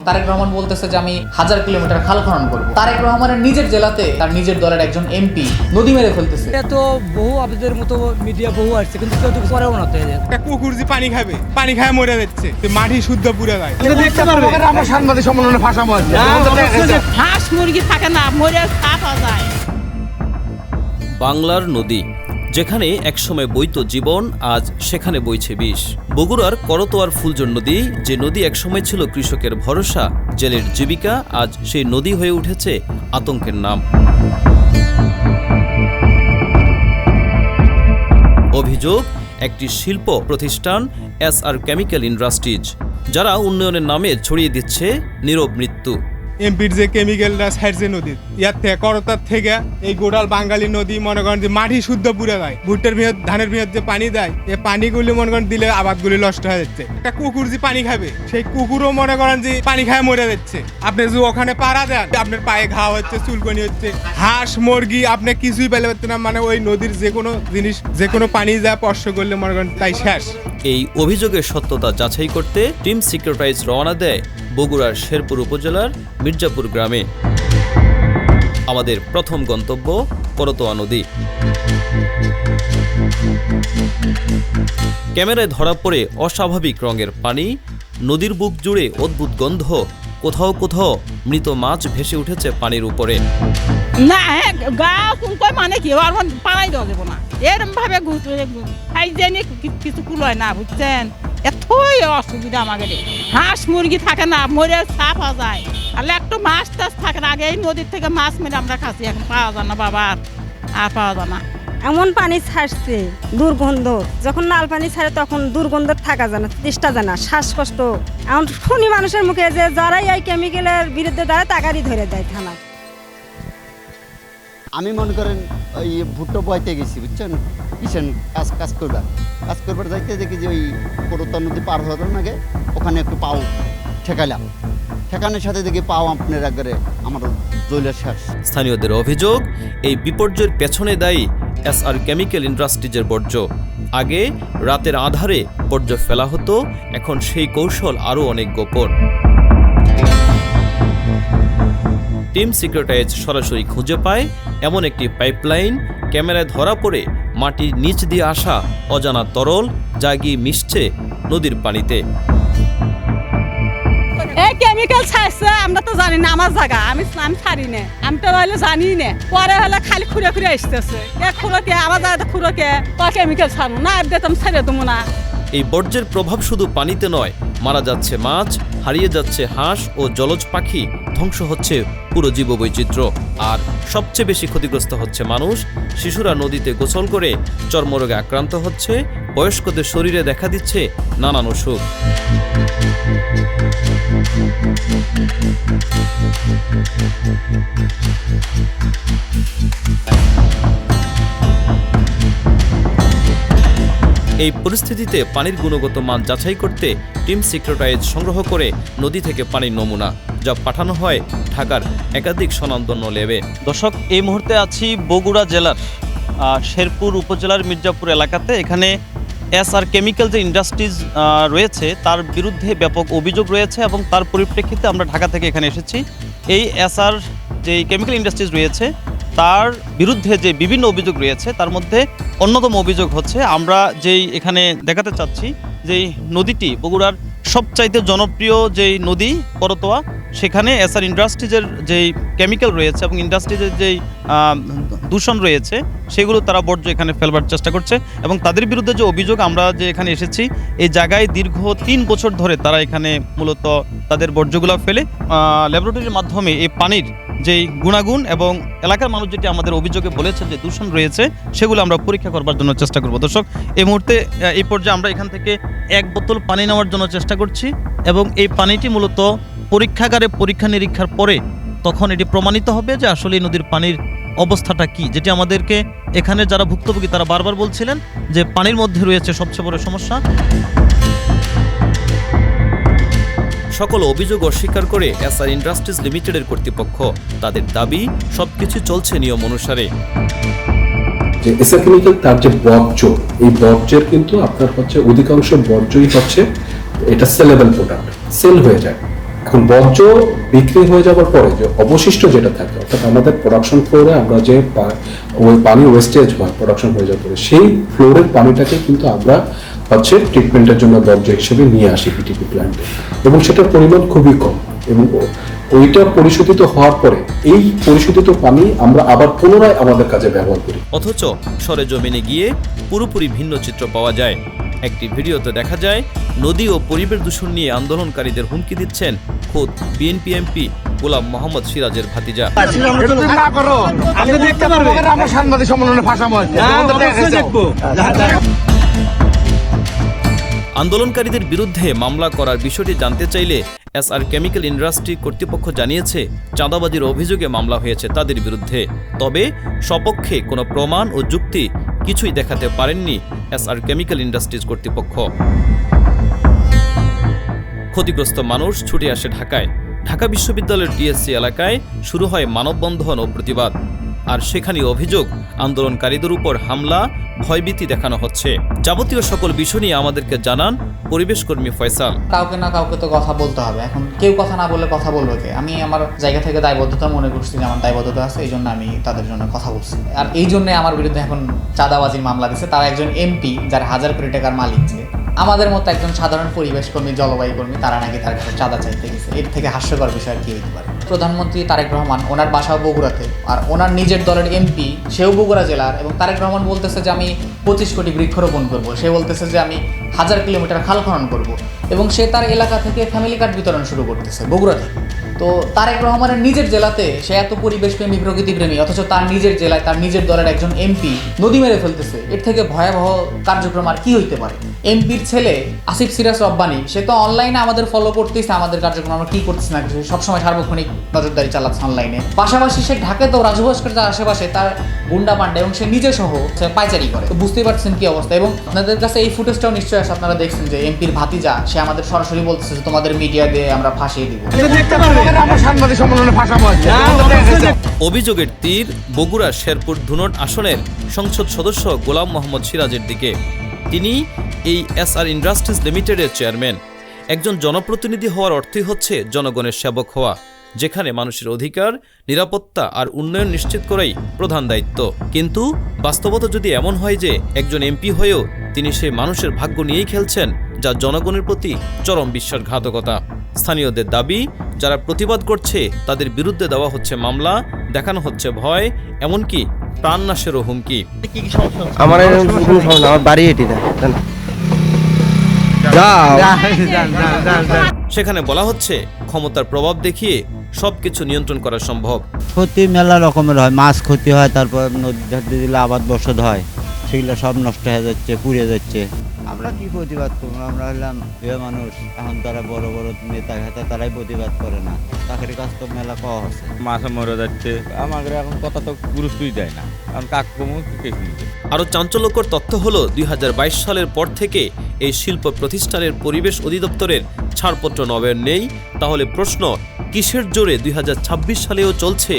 তারেক রহমান বলতেছে যে আমি 1000 কিলোমিটার খাল খনন করব। তারেক রহমানের নিজের জেলাতে তার নিজের দলের একজন এমপি নদী মেরে ফেলতেছে। এটা তো বহু আপনাদের মতো মিডিয়া বহু আসছে, কিন্তু কেউ তো করেও না। তো একটা কুকুর যে পানি খাবে, পানি খায় মরে যাচ্ছে, মাটি শুদ্ধ পুরে যায়। আমরা সাংবাদিক সম্মেলনে ভাষামো আছে, হাঁস মুরগি থাকে না, মরে খাওয়া যায়। বাংলার নদী যেখানে একসময় বইতো জীবন, আজ সেখানে বইছে বিষ। বগুড়ার করতোয়ার ফুলজোর নদী, যে নদী একসময় ছিল কৃষকের ভরসা, জেলের জীবিকা, আজ সেই নদী হয়ে উঠেছে আতঙ্কের নাম। অভিযোগ, একটি শিল্প প্রতিষ্ঠান এসআর কেমিক্যাল ইন্ডাস্ট্রিজ, যারা উন্নয়নের নামে ছড়িয়ে দিচ্ছে নীরব মৃত্যু। এমপির যে কেমিক্যালটা ছাড়ছে নদীর, ইয়ার থেকে করতার থেকে এই গোড়াল বাঙালি নদী মনে করেন যে মাটি শুদ্ধ পুরে যায়। ভুট্টার মেয়াদ, ধানের মেয়াদ যে পানি দেয়, এই পানিগুলি মনে করেন দিলে আবাদগুলি নষ্ট হয়ে যাচ্ছে। একটা কুকুর যে পানি খাবে, সেই কুকুরও মনে করেন যে পানি খায় মরে যাচ্ছে। আপনি যে ওখানে পাড়া দেন, আপনার পায়ে ঘা হচ্ছে, চুলকনি হচ্ছে। হাঁস মুরগি আপনি কিছুই পেলে পারতেন না, মানে ওই নদীর যে কোনো জিনিস, যে কোনো পানি যা স্পর্শ করলে মনে করেন তাই শেষ। এই অভিযোগের সত্যতা যাচাই করতে টিম সিকিউরিটাইজ রওনা দেয় বগুড়ার শেরপুর উপজেলার মির্জাপুর গ্রামে। আমাদের প্রথম গন্তব্য করতোয়া নদী। ক্যামেরায় ধরা পড়ে অস্বাভাবিক রঙের পানি, নদীর বুক জুড়ে অদ্ভুত গন্ধ, কোথাও কোথাও মৃত মাছ ভেসে উঠেছে পানির উপরে। না গা কুলকয় মানে কি আর পাড়াই দেওয়া যাবো না, এরম ভাবে হাইজেনিক কিছু কুলয় না, বুঝছেন? এতই অসুবিধা আমাদের। হাঁস মুরগি থাকে না, মরে ছাপা যায়। আর একটু মাছ টাছ থাকে না, আগে এই নদীর থেকে মাছ মেরে আমরা খাচ্ছি, এখন পাওয়া যায় না বাবা, আর পাওয়া যায় না। এমন পানি ছাড়ছে দুর্গন্ধ, যখন নাল পানি ছাড়ে তখন দুর্গন্ধ থাকা যায় না, চেষ্টা যায় না, শ্বাসকষ্ট। এমন শুনি মানুষের মুখে যে যারাই এই কেমিক্যালের বিরুদ্ধে দাঁড়ায় তাকারই ধরে দেয় থানা। আমি মনে করেন ওই ভুট্টো বইতে গেছি, বুঝছেন, কিষেন কাজ করবার যাইতে দেখি যে ওই করতোয়া নদী পার হওয়ার আগে ওখানে একটু পাও ঠেকাইলাম, ঠেকানোর সাথে দেখি পাও আপনার একবারে আমার জলের শেষ। স্থানীয়দের অভিযোগ, এই বিপর্যয়ের পেছনে দায়ী এসআর কেমিক্যাল ইন্ডাস্ট্রিজের বর্জ্য। আগে রাতের আধারে বর্জ্য ফেলা হতো, এখন সেই কৌশল আরও অনেক গোপন। টিম সিকিউরিটাইজ সরাসরি খুঁজে পায় এমন একটি পাইপলাইন, ক্যামেরায় ধরা পড়ে মাটির নিচ দিয়ে আসা অজানা তরল, যা গিয়ে মিশছে নদীর পানিতে। এই কেমিক্যাল ছাড়ছে আমরা তো জানি না, আমার জায়গা আমি ছাড়ি না, আমি তো হলে জানি না, পরে হলে খালি খুঁড়ে খুঁড়ে আসতেছে। খুঁড়োকে আমার জায়গাতে খুঁড়োকে কেমিক্যাল ছাড়বো না, একদম ছেড়ে দেবো না। এই বর্জ্যের প্রভাব শুধু পানিতে নয়, মারা যাচ্ছে মাছ, হারিয়ে যাচ্ছে হাঁস ও জলজ পাখি, ধ্বংস হচ্ছে পুরো জীববৈচিত্র্য। আর সবচেয়ে বেশি ক্ষতিগ্রস্ত হচ্ছে মানুষ। শিশুরা নদীতে গোসল করে চর্মরোগে আক্রান্ত হচ্ছে, বয়স্কদের শরীরে দেখা দিচ্ছে নানান অসুখ। এই পরিস্থিতিতে পানির গুণগত মান যাচাই করতে টিম সিকিউরিটাইজ সংগ্রহ করে নদী থেকে পানির নমুনা, যা পাঠানো হয় ঢাকার একাধিক স্বনামধন্য ল্যাবে। দর্শক, এই মুহূর্তে আছি বগুড়া জেলার শেরপুর উপজেলার মির্জাপুর এলাকাতে। এখানে এসআর কেমিক্যাল যে ইন্ডাস্ট্রিজ রয়েছে তার বিরুদ্ধে ব্যাপক অভিযোগ রয়েছে, এবং তার পরিপ্রেক্ষিতে আমরা ঢাকা থেকে এখানে এসেছি। এই এসআর যে কেমিক্যাল ইন্ডাস্ট্রিজ রয়েছে তার বিরুদ্ধে যে বিভিন্ন অভিযোগ রয়েছে, তার মধ্যে অন্যতম অভিযোগ হচ্ছে, আমরা যেই এখানে দেখাতে চাচ্ছি যেই নদীটি বগুড়ার সবচাইতে জনপ্রিয় যেই নদী করতোয়া, সেখানে এসআর ইন্ডাস্ট্রিজের যেই কেমিক্যাল রয়েছে এবং ইন্ডাস্ট্রিজের যেই দূষণ রয়েছে সেগুলো তারা বর্জ্য এখানে ফেলবার চেষ্টা করছে। এবং তাদের বিরুদ্ধে যে অভিযোগ, আমরা যে এখানে এসেছি এই জায়গায় দীর্ঘ 3 বছর ধরে তারা এখানে মূলত তাদের বর্জ্যগুলো ফেলে ল্যাবরেটরির মাধ্যমে এই পানির যেই গুণাগুণ এবং এলাকার মানুষ যেটি আমাদের অভিযোগে বলেছেন যে দূষণ রয়েছে, সেগুলো আমরা পরীক্ষা করবার জন্য চেষ্টা করব। দর্শক, এই মুহূর্তে এই পর্যায়ে আমরা এখান থেকে 1 বোতল পানি নেওয়ার জন্য চেষ্টা করছি, এবং এই পানিটি মূলত পরীক্ষাগারে পরীক্ষা নিরীক্ষার পরে তখন এটি প্রমাণিত হবে যে আসলে এই নদীর পানির অবস্থাটা কি, যেটি আমাদেরকে এখানে যারা ভুক্তভোগী তারা বারবার বলছিলেন যে পানির মধ্যে রয়েছে সবচেয়ে বড় সমস্যা। সকল অভিযোগ অস্বীকার করে এসআর ইন্ডাস্ট্রিজ লিমিটেডের কর্তৃপক্ষ। তাদের দাবি সবকিছু চলছে নিয়ম অনুসারে। যে এসআর কেমিক্যাল তার যে বর্জ্য, এই বর্জ্যের কিন্তু আপনার হচ্ছে অধিকাংশ বর্জ্যই হচ্ছে এটা সেলেবল প্রোডাক্ট, সেল হয়ে যায়। এখন বর্জ্য বিক্রি হয়ে যাওয়ার পরে যে অবশিষ্ট যেটা থাকে, অর্থাৎ আমাদের প্রোডাকশন ফ্লোরে আমরা যে ওই পানি ওয়েস্টেজ হয় প্রোডাকশন হয়ে যাওয়ার পরে, সেই ফ্লোরের পানিটাকে কিন্তু আমরা হচ্ছে ট্রিটমেন্টের জন্য বর্জ্য হিসেবে নিয়ে আসি পিটিপি প্ল্যান্টে, এবং সেটার পরিমাণ খুবই কম, এবং ওইটা পরিশোধিত হওয়ার পরে এই পরিশোধিত পানি আমরা আবার পুনরায় আমাদের কাজে ব্যবহার করি। অথচ সরেজমিনে গিয়ে পুরোপুরি ভিন্ন চিত্র পাওয়া যায়। একটি ভিডিওতে দেখা যায় নদী ও পরিবেশ দূষণ নিয়ে আন্দোলনকারীদের হুমকি দিচ্ছেন খোদ বিএনপি এমপি গোলাম মোহাম্মদ সিরাজের ভাতিজা। এটা যদি না করো আপনি দেখতে পারবেন আমরা সাংবাদিক সম্মেলনে ভাষাবো আজকে। আন্দোলনকারীদের বিরুদ্ধে মামলা করার বিষয়টি জানতে চাইলে এসআর কেমিক্যাল ইন্ডাস্ট্রি কর্তৃপক্ষ জানিয়েছে চাঁদাবাজির অভিযোগে মামলা হয়েছে তাদের বিরুদ্ধে। তবে সপক্ষে কোনো প্রমাণ ও যুক্তি কিছুই দেখাতে পারেননি এসআর কেমিক্যাল ইন্ডাস্ট্রিজ কর্তৃপক্ষ। ক্ষতিগ্রস্ত মানুষ ছুটে আসে ঢাকায়। ঢাকা বিশ্ববিদ্যালয়ের টিএসসি এলাকায় শুরু হয় মানববন্ধন ও প্রতিবাদ। আর সেখানে অভিযোগ আন্দোলনকারীদের উপর হামলা, ভয়ভীতি দেখানো হচ্ছে। যাবতীয় সকল বিষয় নিয়ে আমাদেরকে জানান পরিবেশ কর্মী ফয়সাল। কাউকে না কাউকে তো কথা বলতে হবে, এখন কেউ কথা না বললে কথা বলবে কে? আমি আমার জায়গা থেকে দায়বদ্ধতা মনে করছি যে আমার দায়বদ্ধতা আছে, এই জন্য আমি তাদের জন্য কথা বলছি। আর এই জন্য আমার বিরুদ্ধে এখন চাঁদাবাজির মামলা দিচ্ছে। তারা একজন এমপি যার হাজার কোটি টাকার মালিক, যে আমাদের মতো একজন সাধারণ পরিবেশ কর্মী, জলবায়ু কর্মী, তারা নাকি তার কাছে চাঁদা চাইতে গেছে। এর থেকে হাস্যকর বিষয় আর কি হতে পারে? প্রধানমন্ত্রী তারেক রহমান, ওনার বাসাও বগুড়াতে, আর ওনার নিজের দলের এমপি সেও বগুড়া জেলার, এবং তারেক রহমান বলতেছে যে আমি 25 কোটি বৃক্ষরোপণ করব, সে বলতেছে যে আমি 1000 কিলোমিটার খাল খনন করব, এবং সে তার এলাকা থেকে ফ্যামিলি কার্ড বিতরণ শুরু করতেছে বগুড়া থেকে। তো তারেক রহমানের নিজের জেলাতে সে এত পরিবেশপ্রেমী, প্রকৃতিপ্রেমী, অথচ তার নিজের জেলায় তার নিজের দলের একজন এমপি নদী মেরে ফেলতেছে। এর থেকে ভয়াবহ কার্যক্রম আর কি হইতে পারে? এমপির ছেলে আসিফ সিরাজ রব্বানী, সে তো অনলাইনে আমাদের ফলো করতেছে, আমাদের কার্যক্রম আমরা কি করতেছি না, সবসময় সার্বক্ষণিক নজরদারি চালাচ্ছে অনলাইনে। পাশাপাশি সে ঢাকাতে রাজু ভাস্কর্যের আশেপাশে তার গুন্ডা পান্ডা এবং সে নিজে সহ পাইচারি করে। তো বুঝতেই পারছেন কি অবস্থা। এবং আপনাদের কাছে এই ফুটেজটাও নিশ্চয়ই আছে, আপনারা দেখছেন যে এমপির ভাতিজা সে আমাদের সরাসরি বলতেছে যে তোমাদের মিডিয়া দিয়ে আমরা ফাঁসিয়ে দিব। এটা দেখতে পারবেন আমরা সাংবাদিক সম্মেলনে ভাষাবো আজকে। অভিযোগের তীর বগুড়া শেরপুর ধুনট আসনের সংসদ সদস্য গোলাম মোহাম্মদ সিরাজের দিকে। তিনি এই এসআর ইন্ডাস্ট্রিজ লিমিটেডের চেয়ারম্যান। একজন জনপ্রতিনিধি হওয়ার অর্থই হচ্ছে জনগণের সেবক হওয়া, যেখানে মানুষের অধিকার, নিরাপত্তা আর উন্নয়ন নিশ্চিত করাই প্রধান দায়িত্ব। কিন্তু বাস্তবতা যদি এমন হয় যে একজন এমপি হয়েও তিনি সেই মানুষের ভাগ্য নিয়েই খেলছেন, যা জনগণের প্রতি চরম বিশ্বাসঘাতকতা। স্থানীয়দের দাবি, যারা প্রতিবাদ করছে তাদের বিরুদ্ধে দেওয়া হচ্ছে মামলা, দেখানো হচ্ছে ভয়, এমনকি প্রাণনাশেরও হুমকি। আমার আমার বাড়ি এটি না। সেখানে বলা হচ্ছে ক্ষমতার প্রভাব দেখিয়ে সবকিছু নিয়ন্ত্রণ করা সম্ভব। ক্ষতি মেলা রকমের হয়, মাছ ক্ষতি হয়, তারপর নদী ধারে দিলে আবাদ বসত হয়, সেগুলো সব নষ্ট হয়ে যাচ্ছে, পুড়ে যাচ্ছে। আমরা কি প্রতিবাদ করবো? আমরা হলাম এ মানুষ, এখন তারা বড় বড় নেতা ঘাতা তারাই প্রতিবাদ করে না, চাকরির কাজ তো মেলা কম আছে, মাছ মরে যাচ্ছে। আমাদের এখন কথা তো গুরুত্বই দেয় না, কারণ কাক কমু আরও চাঞ্চল্যকর তথ্য হলো 2022 সালের পর থেকে এই শিল্প প্রতিষ্ঠানের পরিবেশ অধিদপ্তরের ছাড়পত্র নবায়ন নেই। তাহলে প্রশ্ন, কিসের জোরে 2026 সালেও চলছে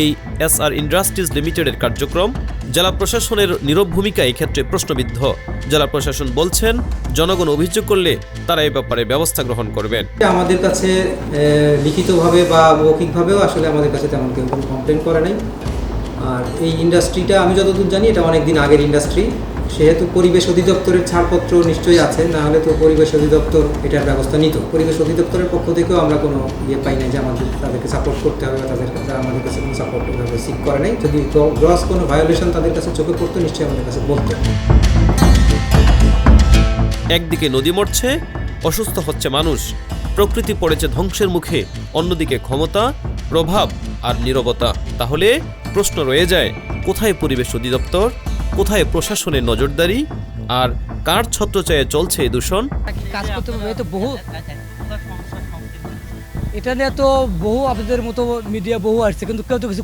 এই এসআর ইন্ডাস্ট্রিজ লিমিটেডের কার্যক্রম? জেলা প্রশাসনের নীরব ভূমিকা এই ক্ষেত্রে প্রশ্নবিদ্ধ। জেলা প্রশাসন বলছেন জনগণ অভিযোগ করলে তারা এ ব্যাপারে ব্যবস্থা গ্রহণ করবেন। আমাদের কাছে লিখিতভাবে বা মৌখিকভাবেও আসলে আমাদের কাছে তেমন কেউ কোনো কমপ্লেন করে নাই। আর এই ইন্ডাস্ট্রিটা আমি যতদূর জানি এটা অনেক দিন আগের ইন্ডাস্ট্রি, সেহেতু পরিবেশ অধিদপ্তরের ছাড়পত্র নিশ্চয়ই আছে, না হলে তো পরিবেশ অধিদপ্তর এটার ব্যবস্থা নিত। পরিবেশ অধিদপ্তরের পক্ষ থেকেও আমরা কোনো পাই নাই যে আমাদের তাদেরকে সাপোর্ট করতে হবে, বা তারা আমাদের কাছে কোনো সাপোর্ট সিক করে নাই। যদি গ্রস কোনো ভায়োলেশন তাদের কাছে চোখে পড়তো নিশ্চয়ই আমাদের কাছে বলতো। একদিকে নদী মরছে, অসুস্থ হচ্ছে মানুষ, প্রকৃতি পড়েছে ধ্বংসের মুখে, অন্যদিকে ক্ষমতা, প্রভাব আর নীরবতা। তাহলে প্রশ্ন রয়ে যায়, কোথায় পরিবেশ অধিদপ্তর, কোথায় প্রশাসনের নজরদারি, আর কার ছত্রছায়ায় চলছে এই দূষণ? কাজ করতে হবে তো বহু, এটা নিয়ে তো বহু আপনাদের মতো মিডিয়া বহু আসছে, কিন্তু কেউ তো কিছু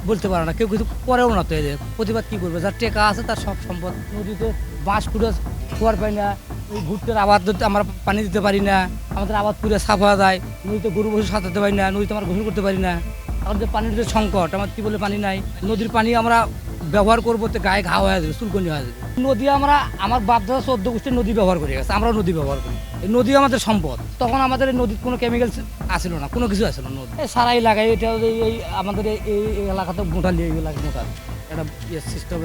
বলতে পারে না, কেউ কিছু করেও না। তো এদের প্রতিবাদ কী করবে? যার টেকা আছে তার সব সম্পদ, নদীতে বাঁশ পুরো খোয়ার পাই না, ওই ভুট্টার আবাদ আমরা পানি দিতে পারি না, আমাদের আবাদ পুরো সাফ হয়ে যায়, নদীতে গরু বসে সাঁতারতে পারি না, নদীতে আমরা গোসল করতে পারি না। আমাদের পানির যে সংকট, আমার টিউবওয়েলের পানি নাই, নদীর পানি আমরা ব্যবহার করবো তো গায়ে ঘা হয়ে যাবে, চুলকনি হয়ে যাবে। নদী আমার বাপ দাদা 14 গোষ্ঠীর নদী ব্যবহার করে গেছে, আমরাও নদী ব্যবহার করি। এই নদী আমাদের সম্পদ। তখন আমাদের এই নদীর কোনো কেমিক্যাল আসলো না, কোনো কিছু আসলো নদী। সারা এলাকায় এটা এই আমাদের এই এলাকাতে মোটালি এই এলাকা মোটাল একটা সিস্টেম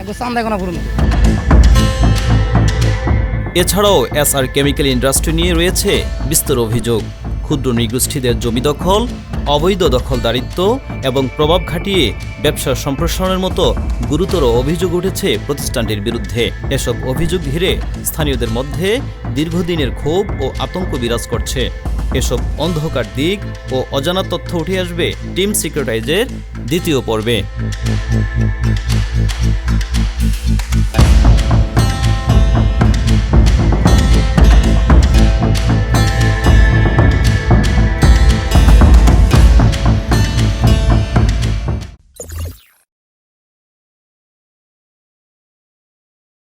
একদম চান্দাইকোনা পর্যন্ত। এছাড়াও এসআর কেমিক্যাল ইন্ডাস্ট্রি নিয়ে রয়েছে বিস্তর অভিযোগ। ক্ষুদ্র নৃগোষ্ঠীদের জমি দখল, অবৈধ দখলদারিত্ব এবং প্রভাব খাটিয়ে ব্যবসার সম্প্রসারণের মতো গুরুতর অভিযোগ উঠেছে প্রতিষ্ঠানটির বিরুদ্ধে। এসব অভিযোগ ঘিরে স্থানীয়দের মধ্যে দীর্ঘদিনের ক্ষোভ ও আতঙ্ক বিরাজ করছে। এসব অন্ধকার দিক ও অজানা তথ্য উঠে আসবে টিম সিক্রেটাইজের দ্বিতীয় পর্বে।